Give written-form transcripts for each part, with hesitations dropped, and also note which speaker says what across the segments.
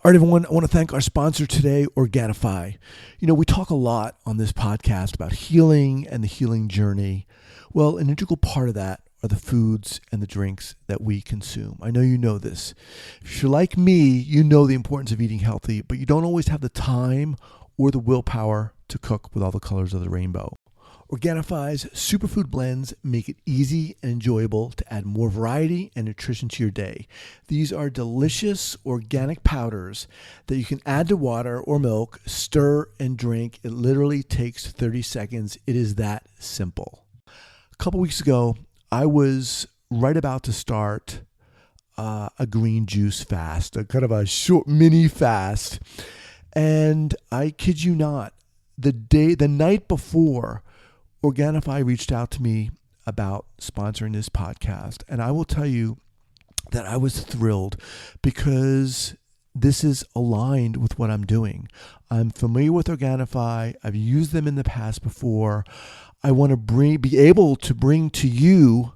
Speaker 1: All right, everyone, I want to thank our sponsor today, Organifi. You know, we talk a lot on this podcast about healing and the healing journey. Well, an integral part of that are the foods and the drinks that we consume. I know you know this. If you're like me, you know the importance of eating healthy, but you don't always have the time or the willpower to cook with all the colors of the rainbow. Organifi's superfood blends make it easy and enjoyable to add more variety and nutrition to your day. These are delicious organic powders that you can add to water or milk, stir and drink. It literally takes 30 seconds. It is that simple. A couple weeks ago, I was right about to start a green juice fast, a kind of a short mini fast. And I kid you not, the night before, Organifi reached out to me about sponsoring this podcast. And I will tell you that I was thrilled because this is aligned with what I'm doing. I'm familiar with Organifi. I've used them in the past before. I want to be able to bring to you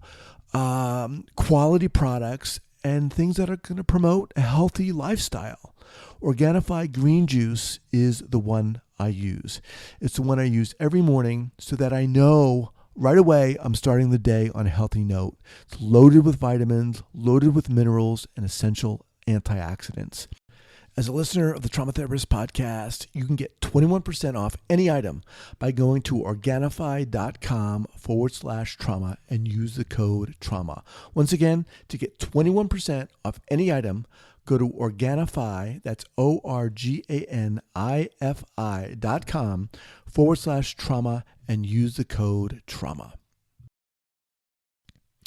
Speaker 1: quality products and things that are going to promote a healthy lifestyle. Organifi green juice is the one I use. It's the one I use every morning so that I know right away I'm starting the day on a healthy note. It's loaded with vitamins, loaded with minerals, and essential antioxidants. As a listener of the Trauma Therapist Podcast, you can get 21% off any item by going to Organifi.com/trauma and use the code trauma. Once again, to get 21% off any item, go to Organifi, that's Organifi.com/trauma and use the code trauma.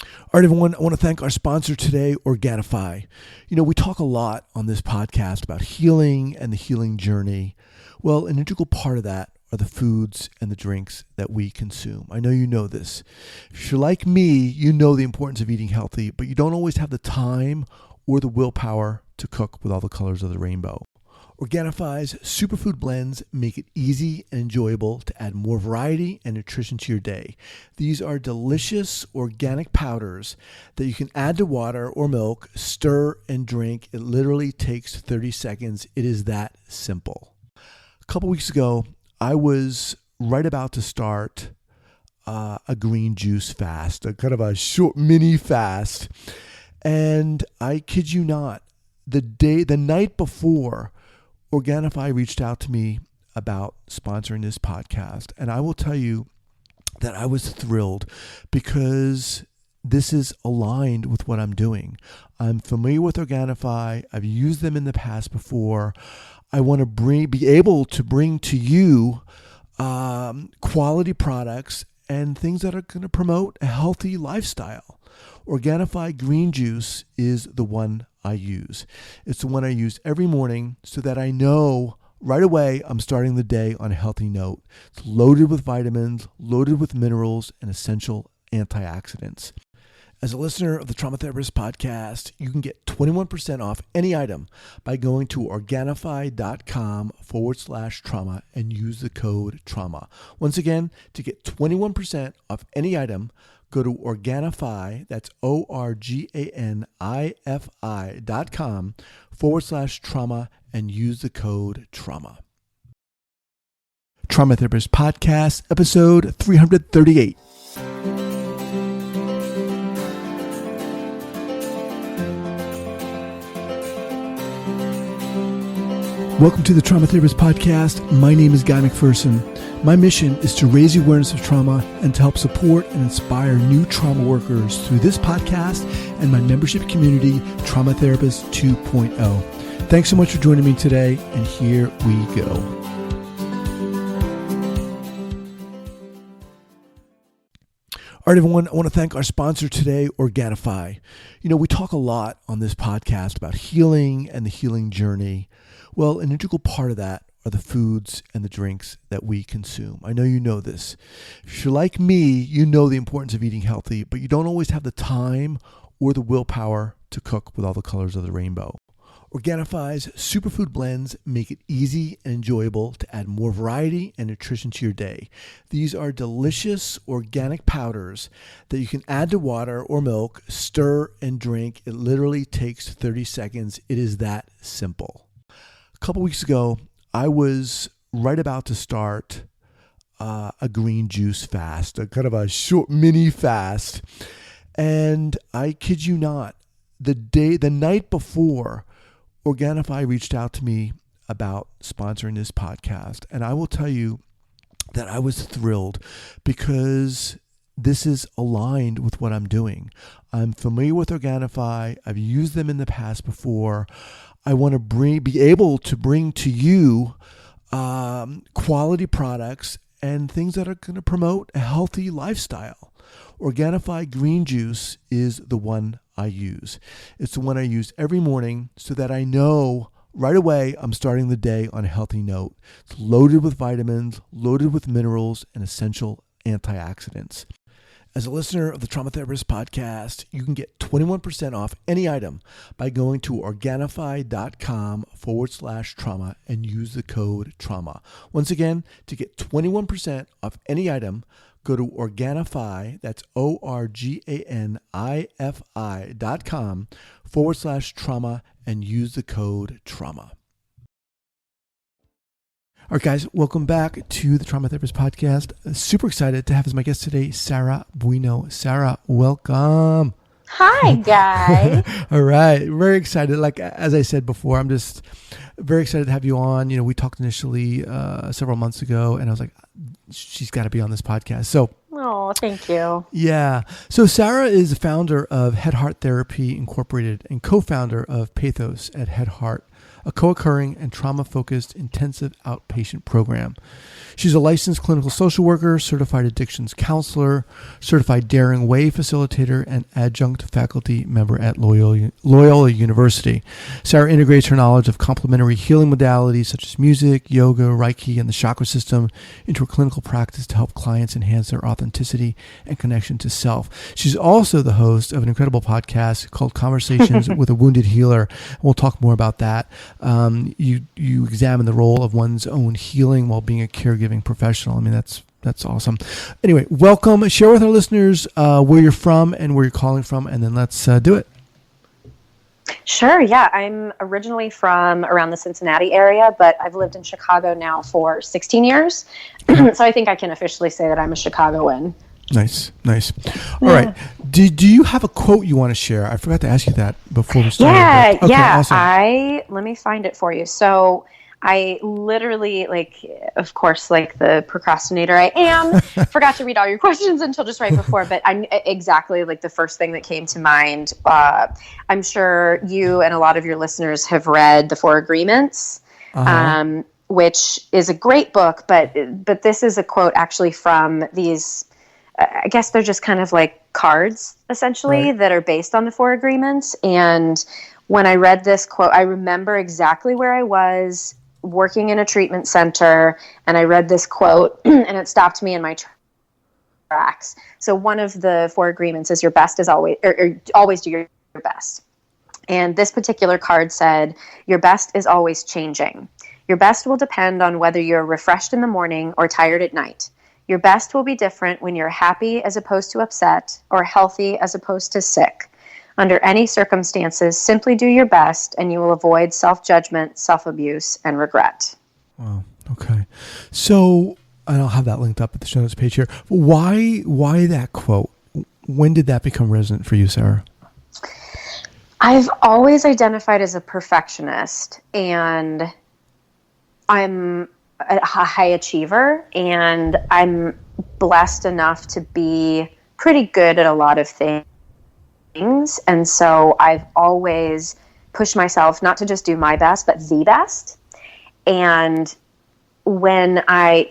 Speaker 1: All right, everyone, I want to thank our sponsor today, Organifi. You know, we talk a lot on this podcast about healing and the healing journey. Well, an integral part of that are the foods and the drinks that we consume. I know you know this. If you're like me, you know the importance of eating healthy, but you don't always have the time or the willpower to cook with all the colors of the rainbow. Organifi's superfood blends make it easy and enjoyable to add more variety and nutrition to your day. These are delicious organic powders that you can add to water or milk, stir and drink. It literally takes 30 seconds. It is that simple. A couple weeks ago, I was right about to start a green juice fast, a kind of a short mini fast. And I kid you not, the night before, Organifi reached out to me about sponsoring this podcast. And I will tell you that I was thrilled because this is aligned with what I'm doing. I'm familiar with Organifi. I've used them in the past before. I want to be able to bring to you quality products and things that are going to promote a healthy lifestyle. Organifi green juice is the one I use. It's the one I use every morning so that I know right away I'm starting the day on a healthy note. It's loaded with vitamins, loaded with minerals, and essential antioxidants. As a listener of the Trauma Therapist Podcast, you can get 21% off any item by going to Organifi.com/trauma and use the code trauma. Once again, to get 21% off any item, go to Organifi, that's Organifi.com/trauma and use the code trauma. Trauma Therapist Podcast, episode 338. Welcome to the Trauma Therapist Podcast. My name is Guy McPherson. My mission is to raise the awareness of trauma and to help support and inspire new trauma workers through this podcast and my membership community, Trauma Therapist 2.0. Thanks so much for joining me today, and here we go. All right, everyone, I want to thank our sponsor today, Organifi. You know, we talk a lot on this podcast about healing and the healing journey. Well, an integral part of that are the foods and the drinks that we consume. I know you know this. If you're like me, you know the importance of eating healthy, but you don't always have the time or the willpower to cook with all the colors of the rainbow. Organifi's superfood blends make it easy and enjoyable to add more variety and nutrition to your day. These are delicious organic powders that you can add to water or milk, stir and drink. It literally takes 30 seconds. It is that simple. couple weeks ago, I was right about to start a green juice fast, a kind of a short mini fast. And I kid you not, the night before, Organifi reached out to me about sponsoring this podcast. And I will tell you that I was thrilled because this is aligned with what I'm doing. I'm familiar with Organifi. I've used them in the past before. I want to be able to bring to you quality products and things that are going to promote a healthy lifestyle. Organifi green juice is the one I use. It's the one I use every morning so that I know right away I'm starting the day on a healthy note. It's loaded with vitamins, loaded with minerals, and essential antioxidants. As a listener of the Trauma Therapist Podcast, you can get 21% off any item by going to Organifi.com/trauma and use the code trauma. Once again, to get 21% off any item, go to Organifi, that's ORGANIFI.com/trauma and use the code trauma. All right, guys, welcome back to the Trauma Therapist Podcast. Super excited to have as my guest today, Sarah Buino. Sarah, welcome.
Speaker 2: Hi, guys.
Speaker 1: All right, very excited. Like, as I said before, I'm just very excited to have you on. You know, we talked initially several months ago, and I was like, she's got to be on this podcast. So,
Speaker 2: oh, thank you.
Speaker 1: Yeah. So Sarah is the founder of Head Heart Therapy Incorporated and co-founder of Pathos at Head Heart, a co-occurring and trauma-focused intensive outpatient program. She's a licensed clinical social worker, certified addictions counselor, certified Daring Way facilitator, and adjunct faculty member at Loyola University. Sarah integrates her knowledge of complementary healing modalities such as music, yoga, Reiki, and the chakra system into her clinical practice to help clients enhance their authenticity and connection to self. She's also the host of an incredible podcast called Conversations with a Wounded Healer. We'll talk more about that. You examine the role of one's own healing while being a caregiving professional. I mean, that's awesome. Anyway, welcome. Share with our listeners where you're from and where you're calling from, and then let's do it.
Speaker 2: Sure. Yeah, I'm originally from around the Cincinnati area, but I've lived in Chicago now for 16 years. So I think I can officially say that I'm a Chicagoan.
Speaker 1: Nice. All right. Do you have a quote you want to share? I forgot to ask you that before we started.
Speaker 2: Yeah.
Speaker 1: Awesome.
Speaker 2: Let me find it for you. So I literally, of course, like the procrastinator I am, forgot to read all your questions until just right before, but I'm exactly like the first thing that came to mind. I'm sure you and a lot of your listeners have read The Four Agreements, which is a great book, but this is a quote actually from these, I guess they're just kind of like cards, essentially, right, that are based on the Four Agreements. And when I read this quote, I remember exactly where I was working in a treatment center, and I read this quote, and it stopped me in my tracks. So one of the Four Agreements is your best is always, or always do your best. And this particular card said, your best is always changing. Your best will depend on whether you're refreshed in the morning or tired at night. Your best will be different when you're happy as opposed to upset, or healthy as opposed to sick. Under any circumstances, simply do your best and you will avoid self-judgment, self-abuse, and regret.
Speaker 1: Wow. Okay. So, and I'll have that linked up at the show notes page here. Why that quote? When did that become resonant for you, Sarah?
Speaker 2: I've always identified as a perfectionist, and I'm a high achiever, and I'm blessed enough to be pretty good at a lot of things. And so I've always pushed myself not to just do my best, but the best. And when I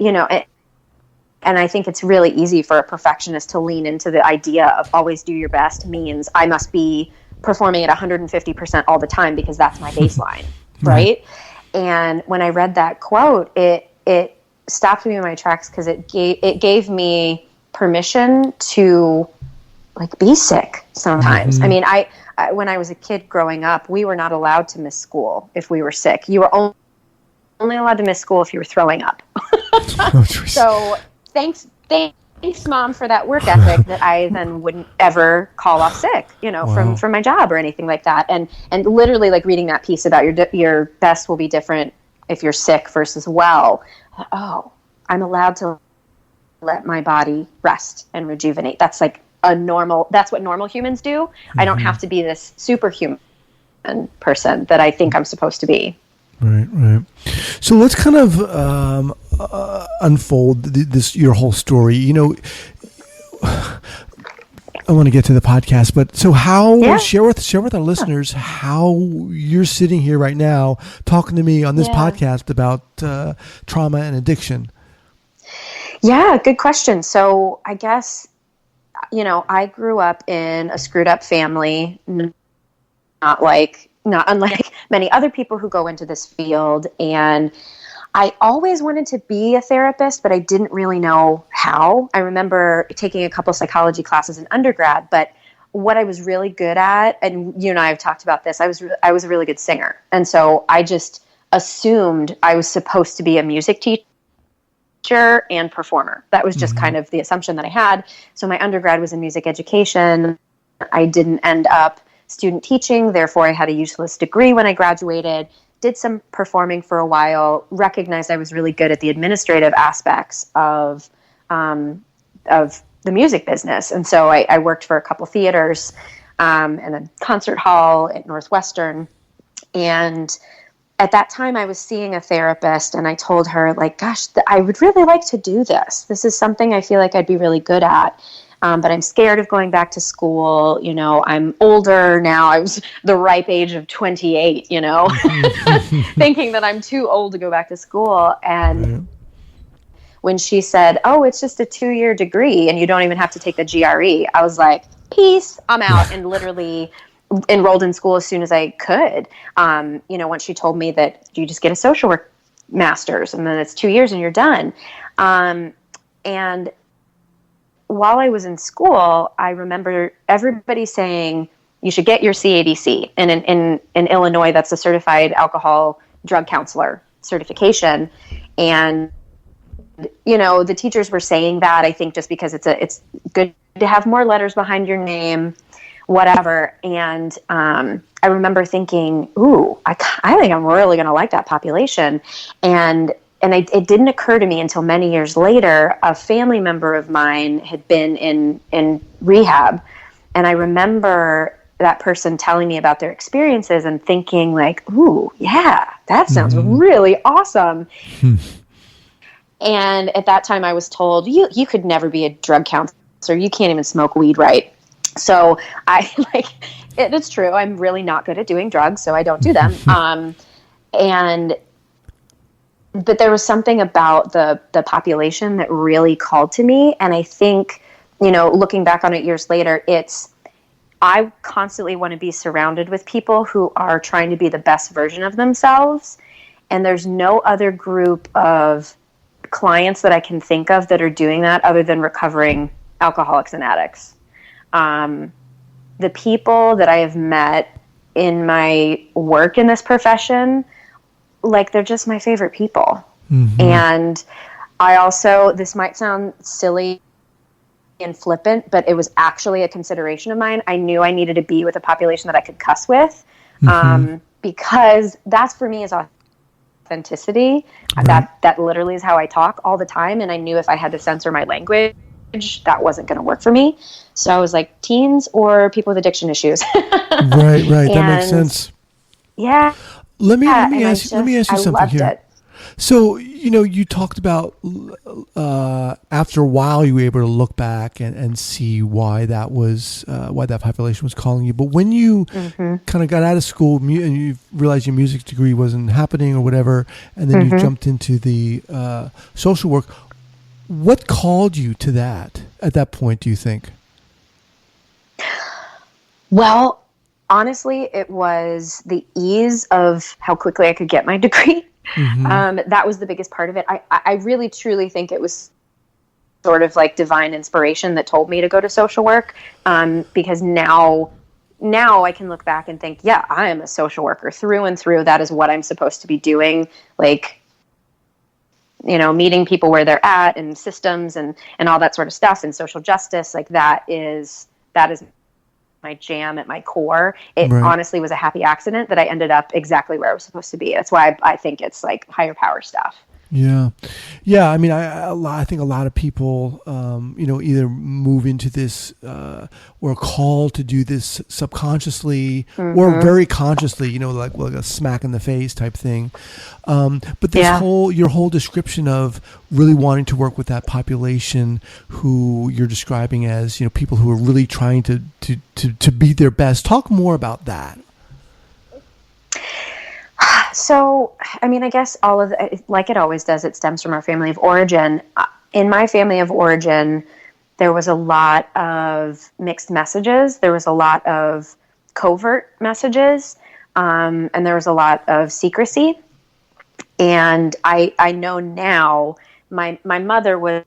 Speaker 2: think it's really easy for a perfectionist to lean into the idea of always do your best means I must be performing at 150% all the time because that's my baseline, right? And when I read that quote, it stopped me in my tracks because it gave me permission to be sick sometimes. Mm-hmm. I mean, I when I was a kid growing up, we were not allowed to miss school if we were sick. You were only allowed to miss school if you were throwing up. So thanks, Mom, for that work ethic that I then wouldn't ever call off sick, from my job or anything like that. And literally reading that piece about your best will be different if you're sick versus well. Oh, I'm allowed to let my body rest and rejuvenate. That's like that's what normal humans do. I don't have to be this superhuman person that I think I'm supposed to be.
Speaker 1: Right, right. So let's kind of unfold your whole story. You know, I want to get to the podcast, but so share with our listeners how you're sitting here right now talking to me on this podcast about trauma and addiction.
Speaker 2: Yeah, good question. So I guess, I grew up in a screwed up family, not unlike many other people who go into this field. And I always wanted to be a therapist, but I didn't really know how. I remember taking a couple psychology classes in undergrad, but what I was really good at, and you and I have talked about this, I was a really good singer. And so I just assumed I was supposed to be a music teacher and performer. That was just kind of the assumption that I had. So my undergrad was in music education. I didn't end up student teaching, therefore I had a useless degree when I graduated. Did some performing for a while, recognized I was really good at the administrative aspects of the music business. And so I worked for a couple theaters and a concert hall at Northwestern. And at that time I was seeing a therapist, and I told her, like, gosh, I would really like to do this. This is something I feel like I'd be really good at. But I'm scared of going back to school. I'm older now. I was the ripe age of 28, thinking that I'm too old to go back to school. And when she said, oh, it's just a 2-year degree and you don't even have to take the GRE, I was like, peace, I'm out, and literally enrolled in school as soon as I could. Once she told me that you just get a social work master's and then it's 2 years and you're done. And while I was in school, I remember everybody saying you should get your CADC. And in Illinois, that's a certified alcohol drug counselor certification. And, the teachers were saying that, I think, just because it's good to have more letters behind your name, whatever. And I remember thinking, ooh, I think I'm really going to like that population. And it didn't occur to me until many years later, a family member of mine had been in rehab. And I remember that person telling me about their experiences and thinking, like, ooh, yeah, that sounds really awesome. And at that time I was told, you could never be a drug counselor. You can't even smoke weed right. So it's true. I'm really not good at doing drugs, so I don't do them. But there was something about the population that really called to me. And I think, looking back on it years later, I constantly want to be surrounded with people who are trying to be the best version of themselves. And there's no other group of clients that I can think of that are doing that other than recovering alcoholics and addicts. The people that I have met in my work in this profession, like, they're just my favorite people. And I also, this might sound silly and flippant, but it was actually a consideration of mine. I knew I needed to be with a population that I could cuss with, because that's, for me, is authenticity. That literally is how I talk all the time. And I knew if I had to censor my language, that wasn't going to work for me. So I was like, teens or people with addiction issues.
Speaker 1: Right. That makes sense.
Speaker 2: Yeah.
Speaker 1: Let me ask you something here.
Speaker 2: It.
Speaker 1: So, you talked about after a while you were able to look back and see why that population was calling you. But when you kind of got out of school and you realized your music degree wasn't happening or whatever, and then you jumped into the social work, what called you to that at that point, do you think? Well,
Speaker 2: honestly, it was the ease of how quickly I could get my degree. That was the biggest part of it. I really, truly think it was sort of like divine inspiration that told me to go to social work, because now I can look back and think, yeah, I am a social worker through and through. That is what I'm supposed to be doing. Like, meeting people where they're at, and systems and all that sort of stuff, and social justice. Like, that is my jam at my core. It
Speaker 1: Right.
Speaker 2: honestly was a happy accident that I ended up exactly where I was supposed to be. That's why I think it's like higher power stuff.
Speaker 1: Yeah, yeah. I mean, I think a lot of people, either move into this or call to do this subconsciously or very consciously. Like a smack in the face type thing. But your whole description of really wanting to work with that population who you're describing as, people who are really trying to be their best. Talk more about that.
Speaker 2: So, I mean, I guess all of like it always does, it stems from our family of origin. In my family of origin, there was a lot of mixed messages. There was a lot of covert messages, and there was a lot of secrecy. And I know now my mother was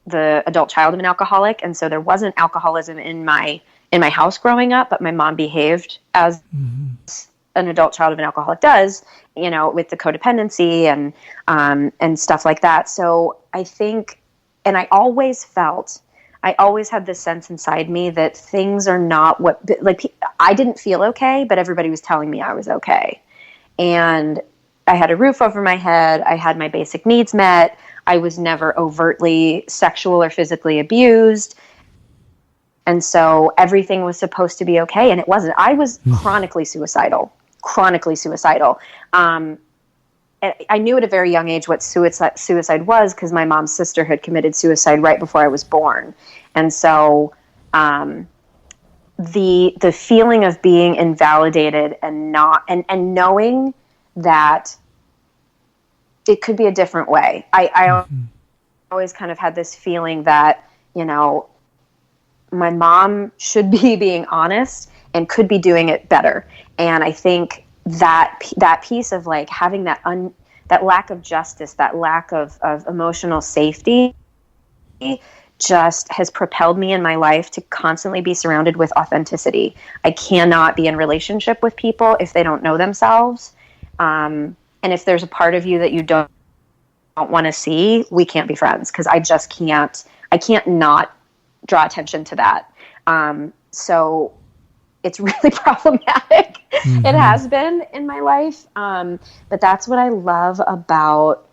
Speaker 2: the adult child of an alcoholic, and so there wasn't alcoholism in my house growing up, but my mom behaved as an adult child of an alcoholic does, with the codependency and stuff like that. So I think, and I always had this sense inside me that things are not I didn't feel okay, but everybody was telling me I was okay. And I had a roof over my head. I had my basic needs met. I was never overtly sexual or physically abused. And so everything was supposed to be okay. And it wasn't. I was chronically suicidal. I knew at a very young age what suicide was because my mom's sister had committed suicide right before I was born. And so the feeling of being invalidated and knowing that it could be a different way. I always kind of had this feeling that, my mom should be being honest and could be doing it better. And I think that piece of like having that lack of justice, that lack of emotional safety just has propelled me in my life to constantly be surrounded with authenticity. I cannot be in relationship with people if they don't know themselves. And if there's a part of you that you don't want to see, we can't be friends because I can't not draw attention to that. So it's really problematic. It has been in my life. But that's what I love about,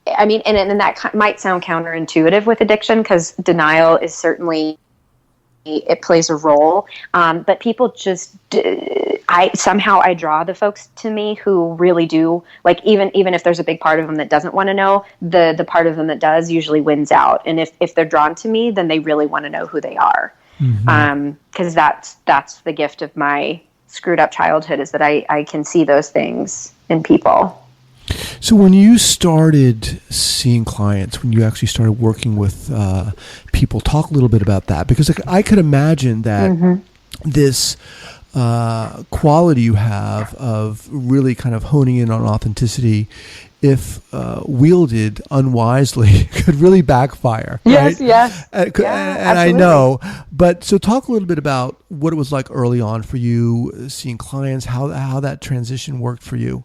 Speaker 2: and that might sound counterintuitive with addiction because denial is certainly, it plays a role. But people just, I draw the folks to me who really do, like, even if there's a big part of them that doesn't want to know, the part of them that does usually wins out. And if they're drawn to me, then they really want to know who they are. Because that's the gift of my screwed up childhood, is that I can see those things in people.
Speaker 1: So when you started seeing clients, when you actually started working with people, talk a little bit about that, because I could imagine that this quality you have of really kind of honing in on authenticity, if wielded unwisely, could really backfire.
Speaker 2: Yes,
Speaker 1: right?
Speaker 2: yes.
Speaker 1: And I know. But so talk a little bit about what it was like early on for you, seeing clients, how that transition worked for you.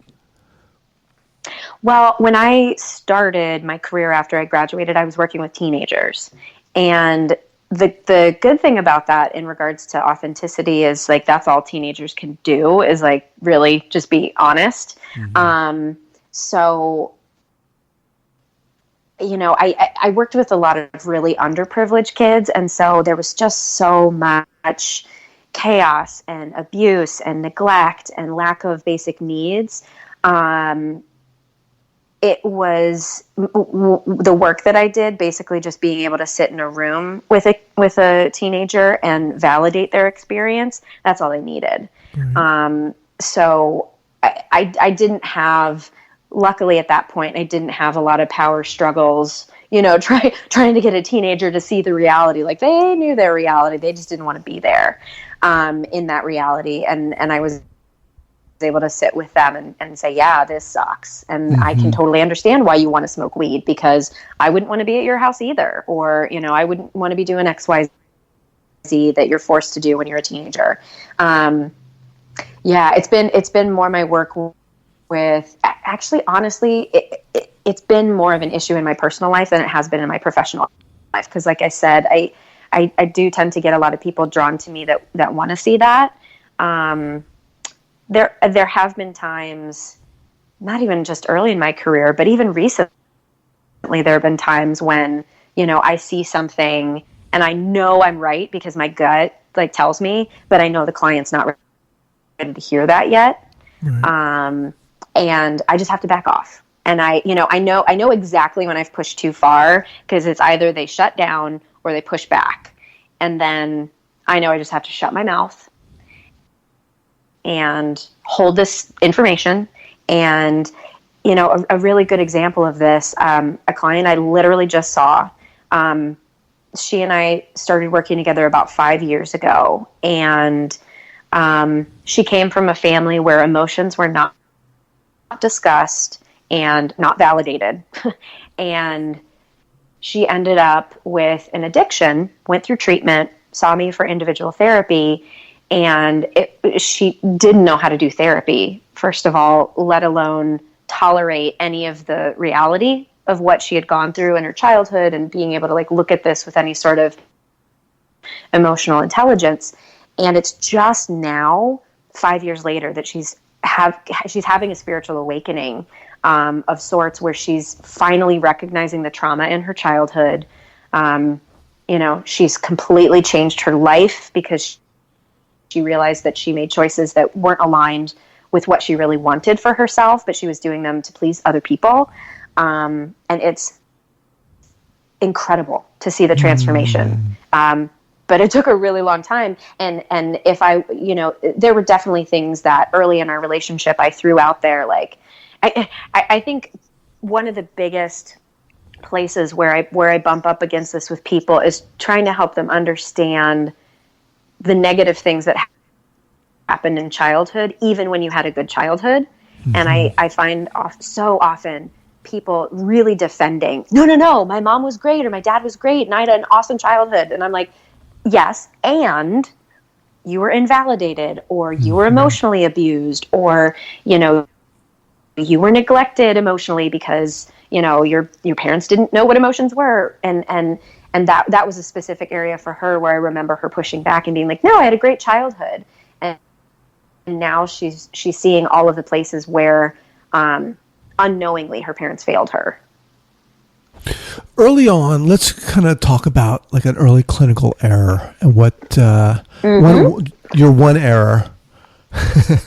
Speaker 2: Well, when I started my career after I graduated, I was working with teenagers. And the good thing about that in regards to authenticity is like that's all teenagers can do is like really just be honest. So, I worked with a lot of really underprivileged kids. And so there was just so much chaos and abuse and neglect and lack of basic needs. It was the work that I did, basically just being able to sit in a room with a teenager and validate their experience. That's all they needed. So I didn't have, luckily at that point, I didn't have a lot of power struggles, trying to get a teenager to see the reality. Like they knew their reality. They just didn't want to be there in that reality. And I was able to sit with them and say, yeah, this sucks. And I can totally understand why you want to smoke weed, because I wouldn't want to be at your house either. Or, I wouldn't want to be doing X, Y, Z that you're forced to do when you're a teenager. It's been more my work with, actually, honestly, it's been more of an issue in my personal life than it has been in my professional life. Because like I said, I I do tend to get a lot of people drawn to me that want to see that. There have been times, not even just early in my career, but even recently, there have been times when, I see something and I know I'm right because my gut like tells me, but I know the client's not ready to hear that yet. Right. And I just have to back off. And I know exactly when I've pushed too far, because it's either they shut down or they push back. And then I know I just have to shut my mouth and hold this information. And, a really good example of this, a client I literally just saw, she and I started working together about 5 years ago. And she came from a family where emotions were not discussed and not validated. And she ended up with an addiction, went through treatment, saw me for individual therapy, and she didn't know how to do therapy, first of all, let alone tolerate any of the reality of what she had gone through in her childhood and being able to like look at this with any sort of emotional intelligence. And it's just now, 5 years later, that she's having a spiritual awakening of sorts, where she's finally recognizing the trauma in her childhood. She's completely changed her life because she realized that she made choices that weren't aligned with what she really wanted for herself, but she was doing them to please other people. And it's incredible to see the transformation. But it took a really long time. And if there were definitely things that early in our relationship I threw out there. Like, I think one of the biggest places where I bump up against this with people is trying to help them understand the negative things that happened in childhood, even when you had a good childhood. Mm-hmm. And I find so often people really defending, no, my mom was great or my dad was great and I had an awesome childhood. And I'm like, yes, and you were invalidated, or you were emotionally abused, or, you were neglected emotionally because, your parents didn't know what emotions were. And that was a specific area for her where I remember her pushing back and being like, no, I had a great childhood. And now she's seeing all of the places where unknowingly her parents failed her.
Speaker 1: Early on, let's kind of talk about like an early clinical error and what your one error.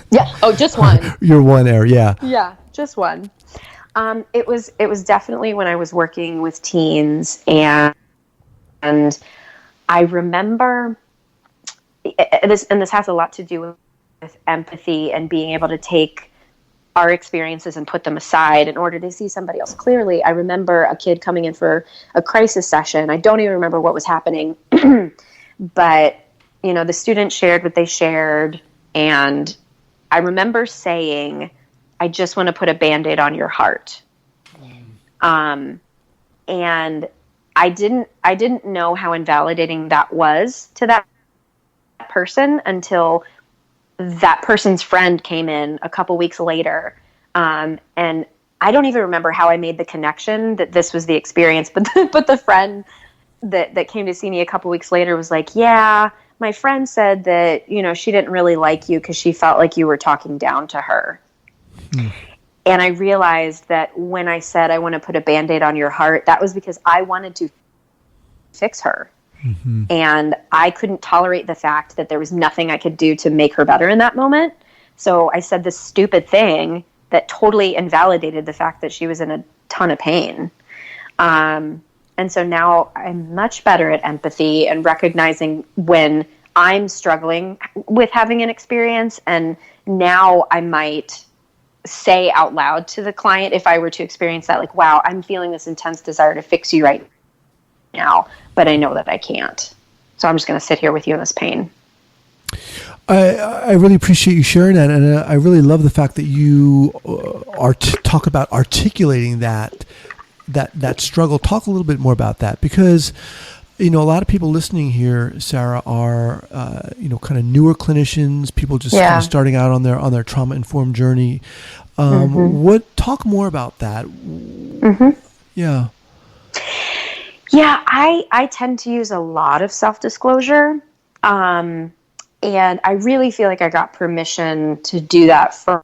Speaker 2: Yeah. Oh, just one.
Speaker 1: Your one error. Yeah.
Speaker 2: Yeah, just one. It was definitely when I was working with teens, and I remember this has a lot to do with empathy and being able to take our experiences and put them aside in order to see somebody else clearly. I remember a kid coming in for a crisis session. I don't even remember what was happening, but the student shared what they shared, and I remember saying, I just want to put a Band-Aid on your heart. And I didn't know how invalidating that was to that person until that person's friend came in a couple weeks later. And I don't even remember how I made the connection that this was the experience, but the friend that came to see me a couple weeks later was like, yeah, my friend said that, she didn't really like you because she felt like you were talking down to her. And I realized that when I said, I want to put a Band-Aid on your heart, that was because I wanted to fix her. Mm-hmm. And I couldn't tolerate the fact that there was nothing I could do to make her better in that moment. So I said this stupid thing that totally invalidated the fact that she was in a ton of pain. And so now I'm much better at empathy and recognizing when I'm struggling with having an experience. And now I might say out loud to the client, if I were to experience that, like, wow, I'm feeling this intense desire to fix you right now, but I know that I can't. So I'm just going to sit here with you in this pain.
Speaker 1: I really appreciate you sharing that, and I really love the fact that you talk about articulating that struggle. Talk a little bit more about that, because a lot of people listening here, Sarah, are kind of newer clinicians, people just kind of starting out on their trauma informed journey. Talk more about that? Yeah.
Speaker 2: Yeah, I tend to use a lot of self-disclosure. And I really feel like I got permission to do that from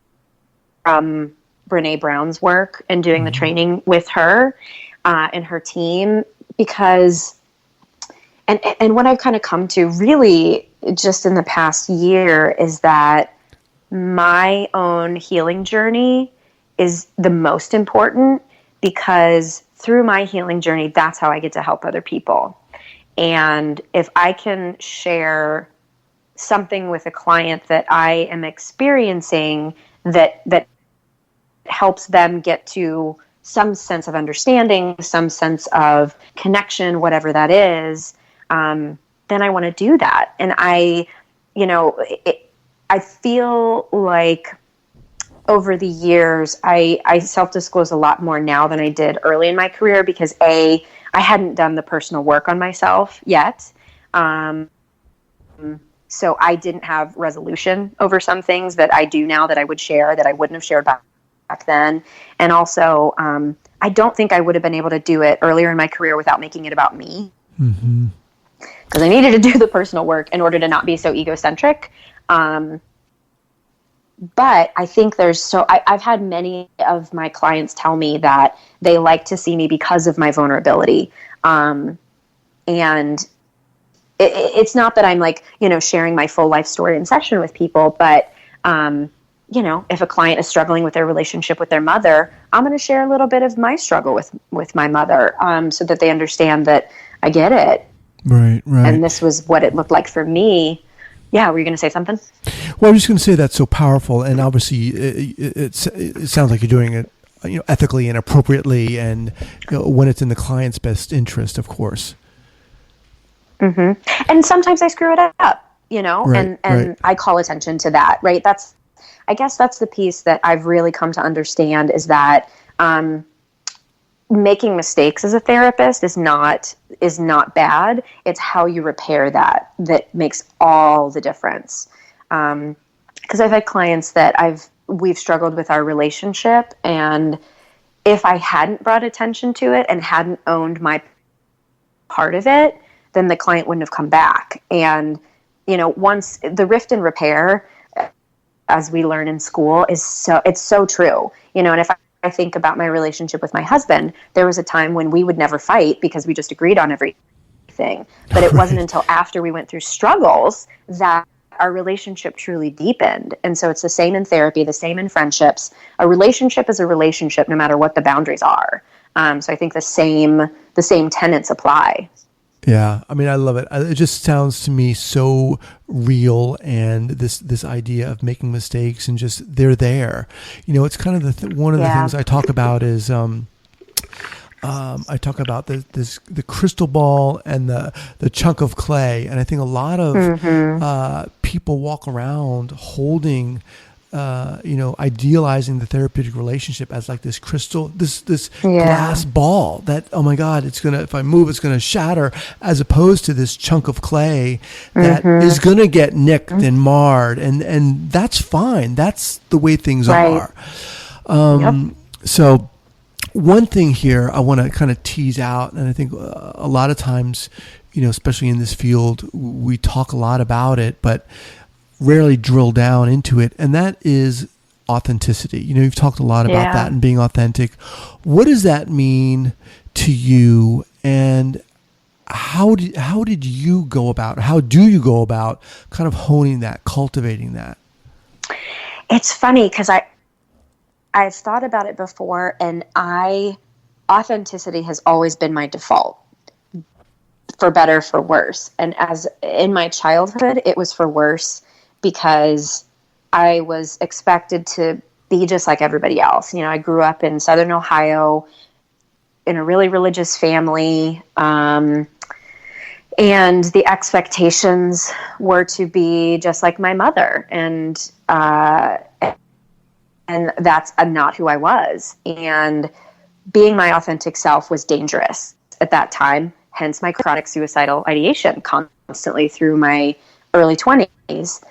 Speaker 2: Brene Brown's work and doing the
Speaker 1: Mm-hmm.
Speaker 2: training with her and her team, because and what I've kind of come to really just in the past year is that my own healing journey is the most important, because through my healing journey, that's how I get to help other people. And if I can share something with a client that I am experiencing that helps them get to some sense of understanding, some sense of connection, whatever that is, then I want to do that. And I feel like over the years, I self-disclose a lot more now than I did early in my career, because I hadn't done the personal work on myself yet. So I didn't have resolution over some things that I do now that I would share that I wouldn't have shared back then. And also, I don't think I would have been able to do it earlier in my career without making it about me.
Speaker 1: Mm-hmm.
Speaker 2: Because I needed to do the personal work in order to not be so egocentric. But I think I've had many of my clients tell me that they like to see me because of my vulnerability. And it's not that I'm like, sharing my full life story in session with people, but, if a client is struggling with their relationship with their mother, I'm going to share a little bit of my struggle with my mother, so that they understand that I get it.
Speaker 1: Right.
Speaker 2: And this was what it looked like for me. Yeah, were you going to say something?
Speaker 1: Well, I'm just going to say that's so powerful, and obviously it sounds like you're doing it, ethically and appropriately, and when it's in the client's best interest, of course.
Speaker 2: Mm-hmm. And sometimes I screw it up,
Speaker 1: Right,
Speaker 2: and
Speaker 1: right.
Speaker 2: I call attention to that, right? I guess that's the piece that I've really come to understand, is that making mistakes as a therapist is not bad. It's how you repair that makes all the difference. Because I've had clients that we've struggled with our relationship, and if I hadn't brought attention to it and hadn't owned my part of it, then the client wouldn't have come back. And once the rift and repair, as we learn in school, it's so true. And if I think about my relationship with my husband, there was a time when we would never fight because we just agreed on everything. But it wasn't until after we went through struggles that our relationship truly deepened. And so it's the same in therapy, the same in friendships. A relationship is a relationship no matter what the boundaries are. So I think the same tenets apply.
Speaker 1: Yeah, I mean, I love it. It just sounds to me so real, and this idea of making mistakes and just they're there. It's kind of one of the things I talk about is I talk about the crystal ball and the chunk of clay, and I think a lot of people walk around holding. Idealizing the therapeutic relationship as like this crystal, this glass ball that, oh my God, if I move, it's gonna shatter, as opposed to this chunk of clay that is gonna get nicked and marred, and that's fine. That's the way things are. So one thing here I want to kind of tease out, and I think a lot of times, especially in this field, we talk a lot about it, but rarely drill down into it, and that is authenticity. You've talked a lot about that and being authentic. What does that mean to you, and how do you go about kind of honing that, cultivating that?
Speaker 2: It's funny because I've thought about it before, and authenticity has always been my default, for better, for worse. And as in my childhood, it was for worse, because I was expected to be just like everybody else. I grew up in Southern Ohio in a really religious family, and the expectations were to be just like my mother, and that's not who I was. And being my authentic self was dangerous at that time, hence my chronic suicidal ideation constantly through my early 20s.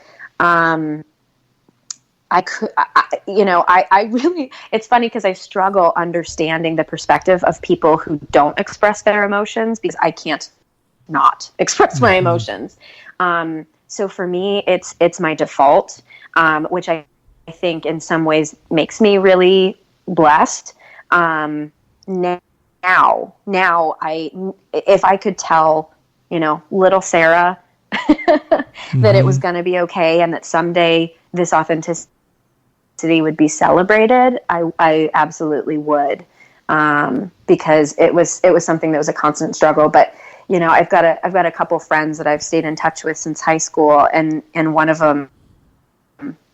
Speaker 2: I really, it's funny because I struggle understanding the perspective of people who don't express their emotions, because I can't not express my emotions. So for me, it's my default, which I think in some ways makes me really blessed. Now if I could tell, little Sarah that it was going to be okay, and that someday this authenticity would be celebrated, I absolutely would, because it was something that was a constant struggle. But I've got a couple friends that I've stayed in touch with since high school, and one of them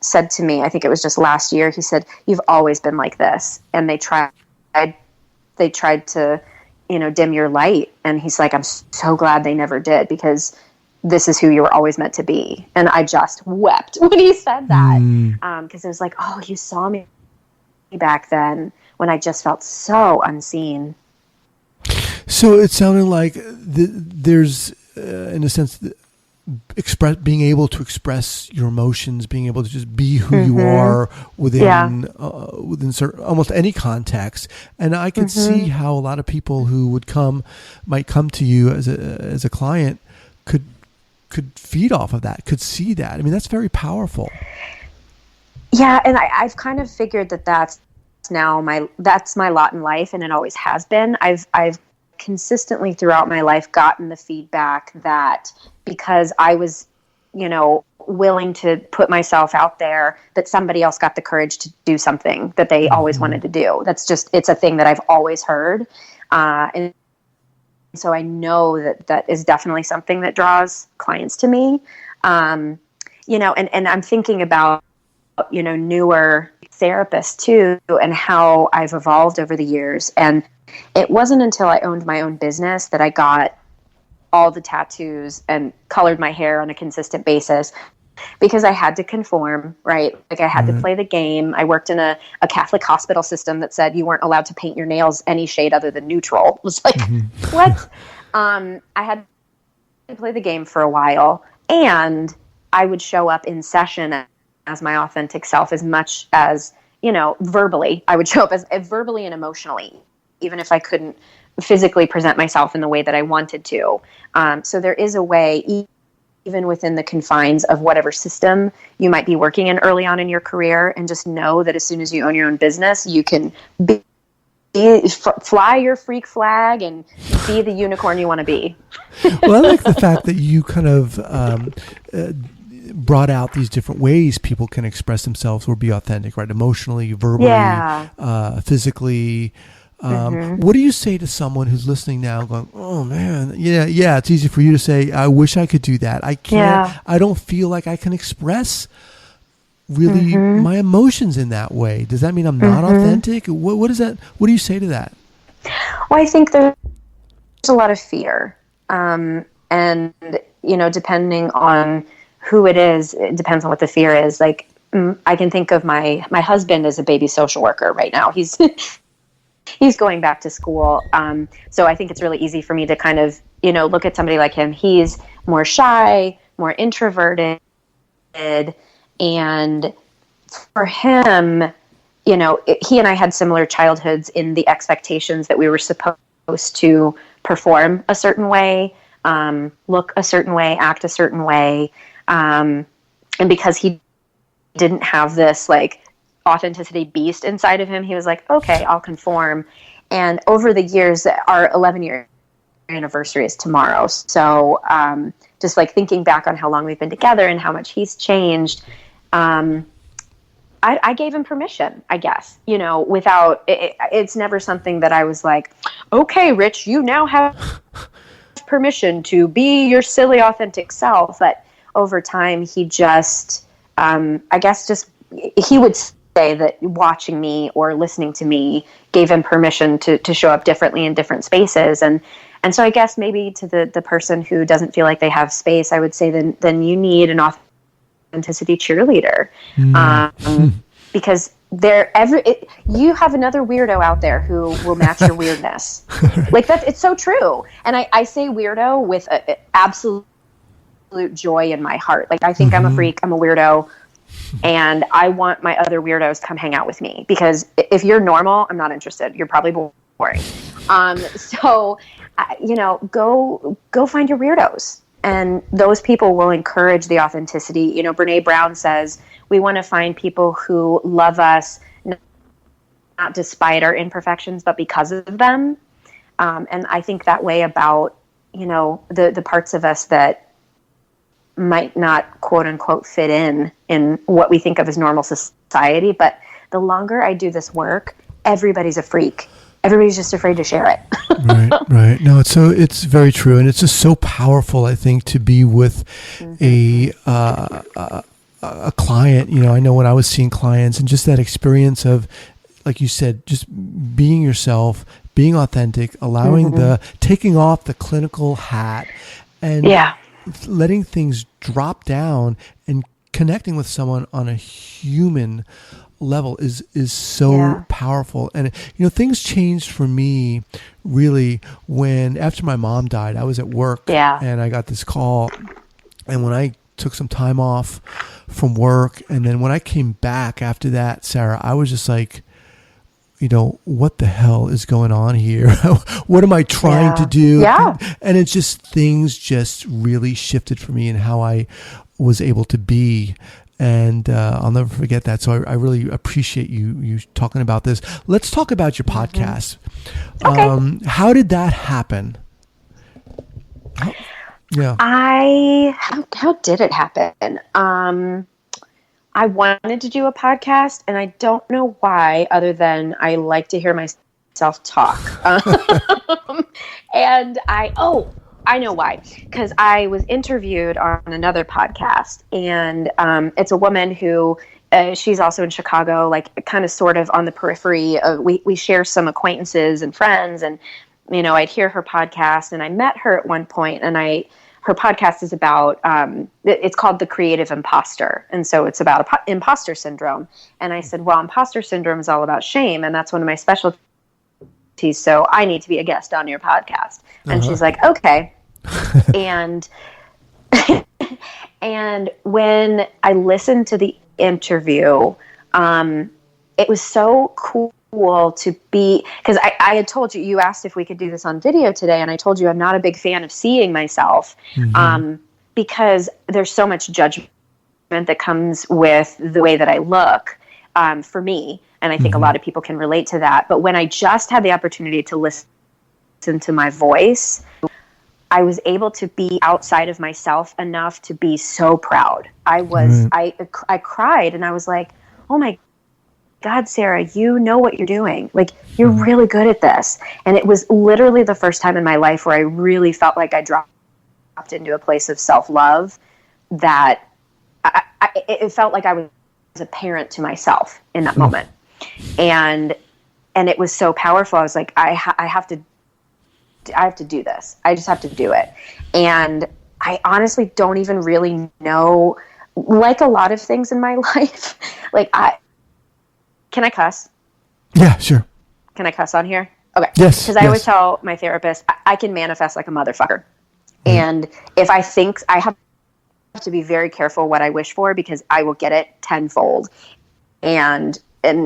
Speaker 2: said to me, I think it was just last year, he said, "You've always been like this," and they tried to dim your light, and he's like, "I'm so glad they never did, because this is who you were always meant to be." And I just wept when he said that, because it was like, oh, you saw me back then when I just felt so unseen.
Speaker 1: So it sounded like there's, in a sense, being able to express your emotions, being able to just be who you are within certain, almost any context. And I could see how a lot of people who might come to you as a client could feed off of that, could see that. I mean, that's very powerful.
Speaker 2: Yeah, and I've kind of figured that's my lot in life, and it always has been. I've consistently throughout my life gotten the feedback that because I was, willing to put myself out there, that somebody else got the courage to do something that they always wanted to do. It's a thing that I've always heard. And so I know that is definitely something that draws clients to me. And I'm thinking about, newer therapists too, and how I've evolved over the years. And it wasn't until I owned my own business that I got all the tattoos and colored my hair on a consistent basis, because I had to conform, right? Like, I had to play the game. I worked in a Catholic hospital system that said you weren't allowed to paint your nails any shade other than neutral. It was like, what? I had to play the game for a while, and I would show up in session as my authentic self as much as, verbally. I would show up as verbally and emotionally, even if I couldn't physically present myself in the way that I wanted to. So there is a way, even within the confines of whatever system you might be working in early on in your career, and just know that as soon as you own your own business, you can fly your freak flag and be the unicorn you want to be.
Speaker 1: Well, I like the fact that you kind of brought out these different ways people can express themselves or be authentic, right? Emotionally, verbally, physically. What do you say to someone who's listening now going, "Oh man, yeah, it's easy for you to say, I wish I could do that. I can't, I don't feel like I can express really my emotions in that way. Does that mean I'm not authentic?" What is that? What do you say to that?
Speaker 2: Well, I think there's a lot of fear. And, depending on who it is, it depends on what the fear is. Like, I can think of my husband as a baby social worker right now. He's going back to school. So I think it's really easy for me to kind of, look at somebody like him. He's more shy, more introverted. And for him, he and I had similar childhoods in the expectations that we were supposed to perform a certain way, look a certain way, act a certain way. And because he didn't have this like authenticity beast inside of him, he was like, okay, I'll conform. And over the years, our 11-year anniversary is tomorrow. So just like thinking back on how long we've been together and how much he's changed, I gave him permission, I guess, without, it's never something that I was like, okay, Rich, you now have permission to be your silly, authentic self. But over time, he just, he would say that watching me or listening to me gave him permission to show up differently in different spaces. And so I guess maybe to the person who doesn't feel like they have space, I would say then you need an authenticity cheerleader. Because you have another weirdo out there who will match your weirdness. Like that, it's so true. And I say weirdo with absolute joy in my heart. Like, I think I'm a freak, I'm a weirdo. And I want my other weirdos to come hang out with me, because if you're normal, I'm not interested. You're probably boring. So, go find your weirdos. And those people will encourage the authenticity. You know, Brene Brown says, we want to find people who love us, not despite our imperfections, but because of them. And I think that way about, the parts of us that might not, quote unquote, fit in what we think of as normal society. But the longer I do this work, everybody's a freak. Everybody's just afraid to share it.
Speaker 1: Right. No, it's very true. And it's just so powerful, I think, to be with a client. I know when I was seeing clients, and just that experience of, like you said, just being yourself, being authentic, allowing taking off the clinical hat and letting things drop down and connecting with someone on a human level is so powerful. And things changed for me really when, after my mom died, I was at work and I got this call, and when I took some time off from work, and then when I came back after that, Sarah, I was just like, what the hell is going on here? What am I trying to do? And it's just, things just really shifted for me in how I was able to be. And I'll never forget that. So I really appreciate you talking about this. Let's talk about your podcast.
Speaker 2: Okay.
Speaker 1: How did that happen?
Speaker 2: How did it happen? I wanted to do a podcast, and I don't know why, other than I like to hear myself talk. And I know why. Because I was interviewed on another podcast, and it's a woman who, she's also in Chicago, like kind of sort of on the periphery. We share some acquaintances and friends, and, I'd hear her podcast, and I met her at one point, and her podcast is about, it's called The Creative Imposter. And so it's about imposter syndrome. And I said, well, imposter syndrome is all about shame, and that's one of my specialties. So I need to be a guest on your podcast. And she's like, okay. and when I listened to the interview, it was so cool to be, because I had told you, you asked if we could do this on video today, and I told you I'm not a big fan of seeing myself, because there's so much judgment that comes with the way that I look, for me, and I think a lot of people can relate to that. But when I just had the opportunity to listen to my voice, I was able to be outside of myself enough to be so proud. I cried, and I was like, oh my God, Sarah, you know what you're doing. Like, you're really good at this. And it was literally the first time in my life where I really felt like I dropped into a place of self-love, that it felt like I was a parent to myself in that moment. And it was so powerful. I was like, I have to do this. I just have to do it. And I honestly don't even really know, like a lot of things in my life, can I cuss?
Speaker 1: Yeah, sure.
Speaker 2: Can I cuss on here? Okay.
Speaker 1: Yes.
Speaker 2: Because I always tell my therapist, I can manifest like a motherfucker. And if I think, I have to be very careful what I wish for, because I will get it tenfold. And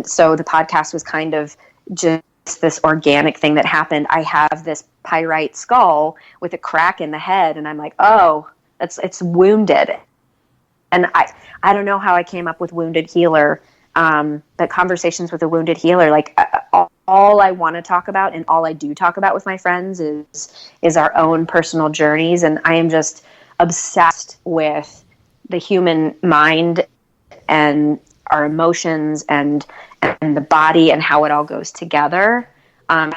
Speaker 2: so the podcast was kind of just this organic thing that happened. I have this pyrite skull with a crack in the head, and I'm like, oh, it's wounded. And I don't know how I came up with Wounded Healer. But conversations with a wounded healer, like all I want to talk about, and all I do talk about with my friends, is our own personal journeys. And I am just obsessed with the human mind and our emotions and the body and how it all goes together.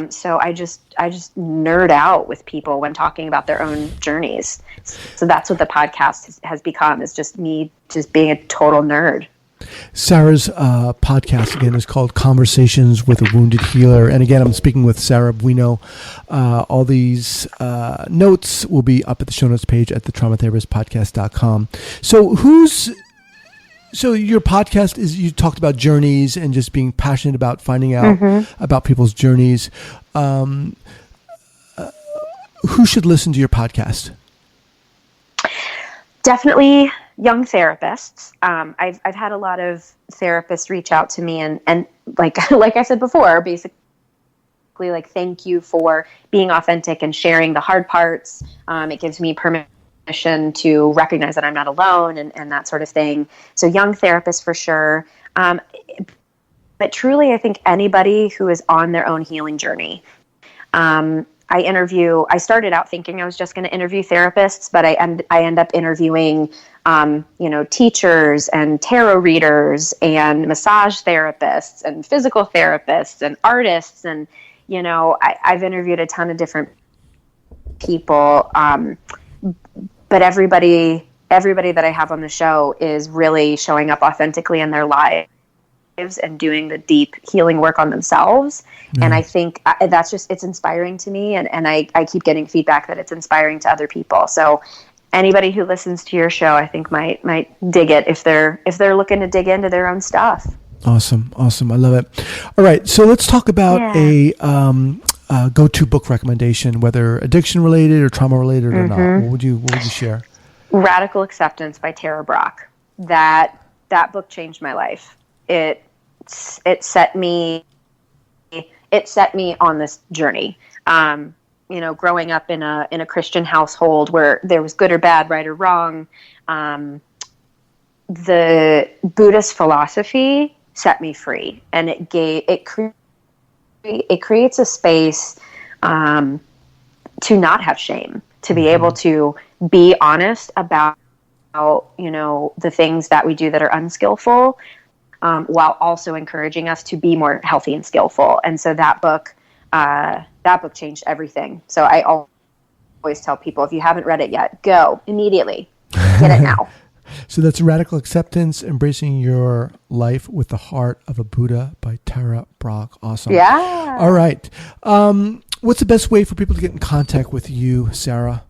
Speaker 2: So I just nerd out with people when talking about their own journeys. So that's what the podcast has become, is just me just being a total nerd.
Speaker 1: Sarah's podcast, again, is called Conversations with a Wounded Healer. And again, I'm speaking with Sarah Buino. All these notes will be up at the show notes page at thetraumatherapistpodcast.com. So your podcast is, you talked about journeys and just being passionate about finding out about people's journeys. Who should listen to your podcast?
Speaker 2: Definitely young therapists. I've had a lot of therapists reach out to me and like like I said before, basically like, thank you for being authentic and sharing the hard parts. It gives me permission to recognize that I'm not alone and that sort of thing. So young therapists for sure. But truly, I think anybody who is on their own healing journey. I started out thinking I was just going to interview therapists, but I end up interviewing, teachers and tarot readers and massage therapists and physical therapists and artists. And, I've interviewed a ton of different people. But everybody that I have on the show is really showing up authentically in their lives and doing the deep healing work on themselves. Mm-hmm. And I think that's just, it's inspiring to me. And I keep getting feedback that it's inspiring to other people. So anybody who listens to your show, I think might dig it if they're looking to dig into their own stuff.
Speaker 1: Awesome. I love it. All right. So let's talk about a go-to book recommendation, whether addiction related or trauma related or not. What would you share?
Speaker 2: Radical Acceptance by Tara Brach. That book changed my life. It set me on this journey. Growing up in a Christian household where there was good or bad, right or wrong, the Buddhist philosophy set me free, and it creates a space to not have shame, to be able to be honest about the things that we do that are unskillful, while also encouraging us to be more healthy and skillful. And so that book changed everything. So I always tell people, if you haven't read it yet, go immediately, get it now.
Speaker 1: So that's Radical Acceptance, Embracing Your Life with the Heart of a Buddha by Tara Brach. Awesome.
Speaker 2: Yeah.
Speaker 1: All right. What's the best way for people to get in contact with you, Sarah?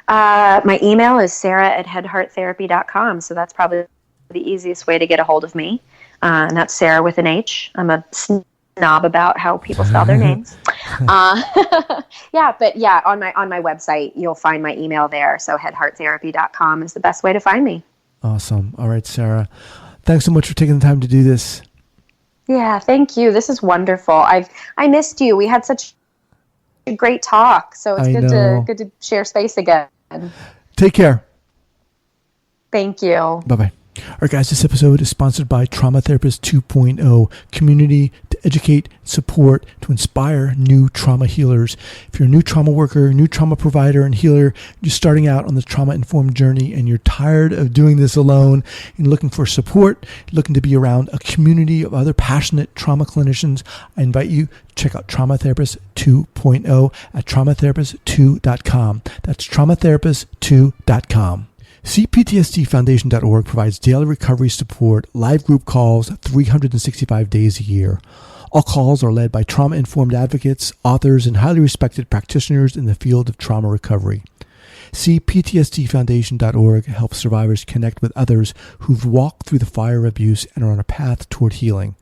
Speaker 2: My email is sarah@headhearttherapy.com. So that's probably the easiest way to get a hold of me. And that's Sarah with an H. I'm a snob about how people spell their names. On my website, you'll find my email there. So headhearttherapy.com is the best way to find me.
Speaker 1: Awesome. All right, Sarah. Thanks so much for taking the time to do this.
Speaker 2: Yeah, thank you. This is wonderful. I missed you. We had such a great talk. So it's good to share space again.
Speaker 1: Take care.
Speaker 2: Thank you.
Speaker 1: Bye-bye. All right, guys, this episode is sponsored by Trauma Therapist 2.0, community to educate, support, to inspire new trauma healers. If you're a new trauma worker, new trauma provider and healer, you're starting out on the trauma-informed journey and you're tired of doing this alone and looking for support, looking to be around a community of other passionate trauma clinicians, I invite you to check out Trauma Therapist 2.0 at traumatherapist2.com. That's traumatherapist2.com. CPTSDfoundation.org provides daily recovery support, live group calls, 365 days a year. All calls are led by trauma-informed advocates, authors, and highly respected practitioners in the field of trauma recovery. CPTSDfoundation.org helps survivors connect with others who've walked through the fire of abuse and are on a path toward healing.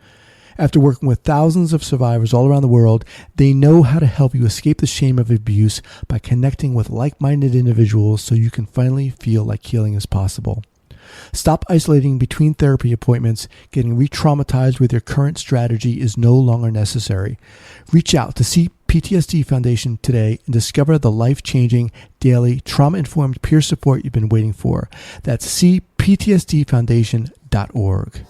Speaker 1: After working with thousands of survivors all around the world, they know how to help you escape the shame of abuse by connecting with like-minded individuals so you can finally feel like healing is possible. Stop isolating between therapy appointments. Getting re-traumatized with your current strategy is no longer necessary. Reach out to CPTSD Foundation today and discover the life-changing, daily, trauma-informed peer support you've been waiting for. That's cptsdfoundation.org.